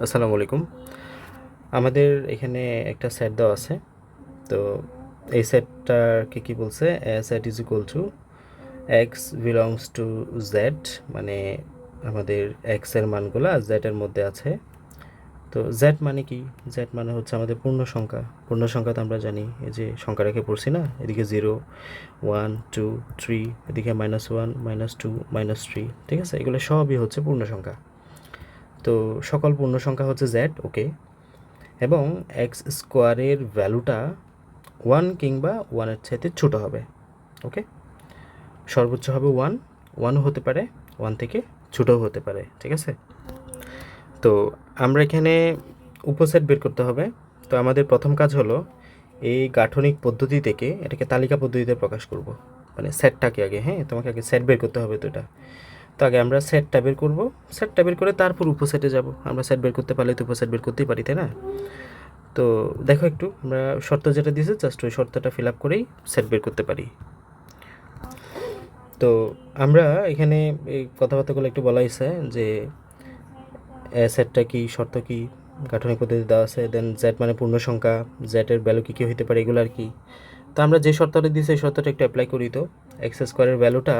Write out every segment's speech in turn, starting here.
আসসালামু আলাইকুম। আমাদের এখানে একটা সেট দেওয়া আছে। তো এই সেটটাকে কি বলছে, set is equal to x belongs to Z, মানে আমাদের এক্স এর মানগুলা জেড এর মধ্যে আছে। তো জেড মানে কি? জেড মানে হচ্ছে আমাদের পূর্ণ সংখ্যা। পূর্ণ সংখ্যা তো আমরা জানি, এই যে সংখ্যা রেখে পড়ছি না, এদিকে 0 1 2 3, এদিকে -1 -2 -3, ঠিক আছে? এগুলো সবই হচ্ছে পূর্ণ সংখ্যা। তো সকল পূর্ণ সংখ্যা হচ্ছে জেড, ওকে। এবং এক্স স্কোয়ারের ভ্যালুটা 1 কিংবা 1-এর চাইতে ছোটো হবে, ওকে। সর্বোচ্চ হবে 1, 1ও হতে পারে, 1 থেকে ছোটোও হতে পারে, ঠিক আছে? তো আমরা এখানে উপসেট বের করতে হবে। তো আমাদের প্রথম কাজ হলো এই গাঠনিক পদ্ধতি থেকে এটাকে তালিকা পদ্ধতিতে প্রকাশ করব, মানে সেটটাকে আগে, হ্যাঁ, তোমাকে আগে সেট বের করতে হবে। তো এটা তো আগে আমরা সেটটা বের করব, সেটটা বের করে তারপর উপসেটে যাব। আমরা সেট বের করতে পারলে তো উপসেট বের করতেই পারি, তাই না? তো দেখো একটু, আমরা শর্ত যেটা দিয়েছে জাস্ট ওই শর্তটা ফিল আপ করেই সেট বের করতে পারি। তো আমরা এখানে এই কথাবার্তাগুলো একটু বলা হয়েছে যে সেটটা কি, শর্ত কি, গাঠনিক পদ্ধতি দেওয়া আছে, দেন জেড মানে পূর্ণ সংখ্যা, জেডের ভ্যালু কী কী হতে পারে, এগুলো আর কি। তো আমরা যে শর্তটা দিয়েছি এই শর্তটা একটু অ্যাপ্লাই করি। তো এক্স স্কোয়ারের ভ্যালুটা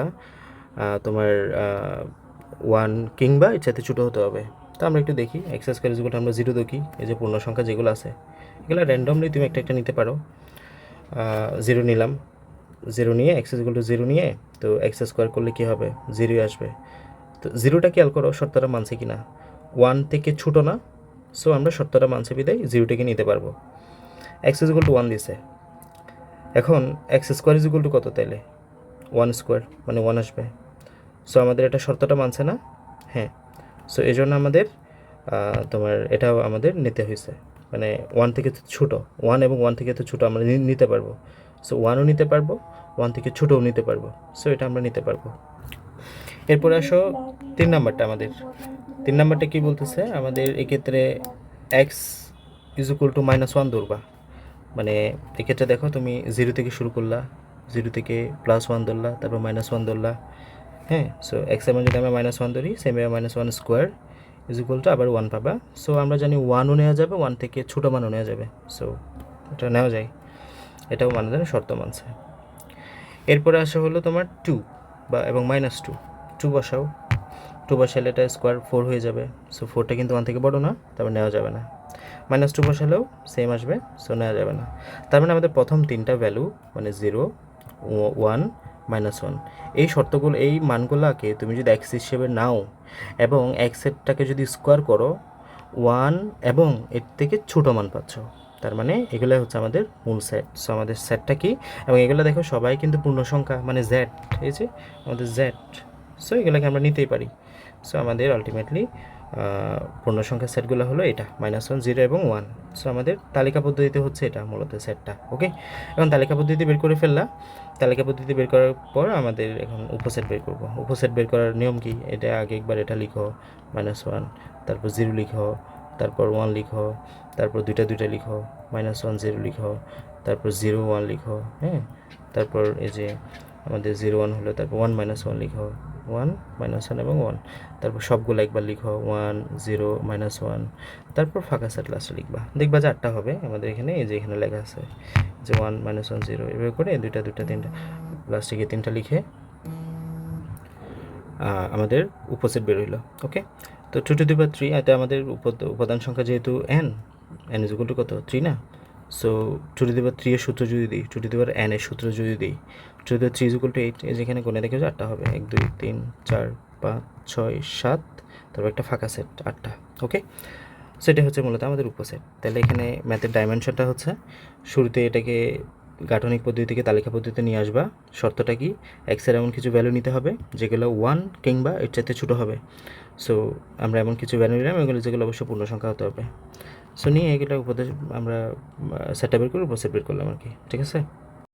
তোমার 1 কিংবা এর সাথে ছোটো হতে হবে। তো আমরা একটু দেখি এক্স স্কোয়ার যেগুলো আমরা 0 দেখি, এই যে পূর্ণ সংখ্যা যেগুলো আছে এগুলো র্যান্ডমলি তুমি একটা একটা নিতে পারো। 0 নিলাম, 0 নিয়ে এক্স ইকুয়াল টু 0 নিয়ে, তো এক্স স্কোয়ার করলে কী হবে, 0ই আসবে। তো 0টা খেয়াল করো শর্তটা মানছে কি না, 1 থেকে ছোটো না। সো আমরা শর্তটা মানছে বিদায় 0টাকে নিতে পারবো। এক্স ইকুয়াল টু 1 দিছে, এখন x square is equal to কত, তাইলে 1 স্কোয়ার মানে 1 আসবে। সো আমাদের এটা শর্তটা মানছে না, হ্যাঁ। সো এই জন্য আমাদের তোমার এটাও আমাদের নিতে হয়েছে, মানে 1 থেকে ছোটো, 1 এবং 1 থেকে তো ছোটো আমরা নিতে পারবো। সো 1ও নিতে পারবো, 1 থেকে ছোটোও নিতে পারবো। সো এটা আমরা নিতে পারবো। এরপরে আসো 3 নাম্বারটা। আমাদের 3 নাম্বারটা কী বলতেছে, আমাদের এক্ষেত্রে এক্স ইজ ইকুয়াল টু -1 ধরবা। মানে এক্ষেত্রে দেখো তুমি 0 থেকে শুরু করলা, 0 থেকে +1 ধরলা, তারপর -1 ধরলা, হ্যাঁ। সো এক্সের মান যদি আমরা -1 ধরি, সেমভাবে -1 স্কোয়ার ইজ ইকুয়াল টু আবার 1 পাবা। সো আমরা জানি 1ও নেওয়া যাবে, 1 থেকে ছোটো মানও নেওয়া যাবে। সো এটা নেওয়া যায়, এটাও মানে জানি শর্ত মানছে। এরপরে আসা হলো তোমার 2 বা এবং -2, 2 বসাও। 2 বসালে এটা স্কোয়ার 4 হয়ে যাবে। সো 4টা কিন্তু 1 থেকে বড় না, তারপর নেওয়া যাবে না। -2 বসালেও সেম আসবে, সো নেওয়া যাবে না। তার মানে আমাদের প্রথম 3টা ভ্যালু, মানে 0 1 -1, এই শর্তগুলো, এই মানগুলোকে তুমি যদি এক্স হিসেবে নাও এবং এক্সেরটাকে যদি স্কোয়ার করো, 1 এবং এর থেকে ছোটো মান পাচ্ছ। তার মানে এগুলো হচ্ছে আমাদের মূল সেট। সো আমাদের সেটটা কি, এবং এগুলো দেখো সবাই কিন্তু পূর্ণ সংখ্যা, মানে জেড, এই যে আমাদের জেড। সো এগুলোকে আমরা নিতেই পারি। সো আমাদের আলটিমেটলি পূর্ণ সংখ্যার সেটগুলো হলো এটা -1 0 এবং 1। সো আমাদের তালিকা পদ্ধতিতে হচ্ছে এটা মূলত সেটটা, ওকে। এখন তালিকা পদ্ধতি বের করে ফেললা। তালিকা পদ্ধতি বের করার পর আমাদের এখন উপসেট বের করব। উপসেট বের করার নিয়ম কি, এটা আগে একবার এটা লিখো -1, তারপর 0 লিখো, তারপর 1 লিখো, তারপর দুইটা দুইটা লিখো, -1 0 লিখো, তারপর 0 1 লিখো, হ্যাঁ। তারপর এই যে আমাদের 0 1 হলো, তারপর 1 -1 লিখো, 1 -1 এবং 1, তারপর সবগুলো একবার লিখো 1 0 -1, তারপর ফাঁকা সেট লাস্টে লিখবা। দেখবা যে 8টা হবে আমাদের এখানে, এই যে এখানে লেখা আছে যে 1 -1 0, এভাবে করে দুইটা দুইটা তিনটা লাস্টে গিয়ে 3টা লিখে আমাদের উপসেট বের হইলো, ওকে। তো 2 টু দি পাওয়ার 3, এতে আমাদের উপাদান সংখ্যা যেহেতু n ইজ ইকুয়াল টু কত, 3 না। সো 2 টু দি পাওয়ার 3 এর সূত্র যদি দিই, 2 টু দি পাওয়ার n এর সূত্র যদি দিই, 2 to the power 3 is equal to 8, এই যেখানে কোণে দেখে যে 8টা হবে, 1 2 3 4 5 6 7, তারপর একটা ফাঁকা সেট 8টা, ওকে। সেটা হচ্ছে মূলত আমাদের উপসেট। তাহলে এখানে ম্যাথের ডাইমেনশনটা হচ্ছে, শুরুতে এটাকে গাঠনিক পদ্ধতি থেকে তালিকা পদ্ধতিতে নিয়ে আসবা। শর্তটা কি, এক্সের এমন কিছু ভ্যালু নিতে হবে যেগুলো 1 কিংবা এর চাইতে ছোটো হবে। সো আমরা এমন কিছু ভ্যালু নিলাম, এগুলো যেগুলো অবশ্যই পূর্ণ সংখ্যা হতে হবে। সো নিয়ে এগুলো উপদেশ আমরা সেটটা বের করে উপসেট বের করলাম আর কি, ঠিক আছে।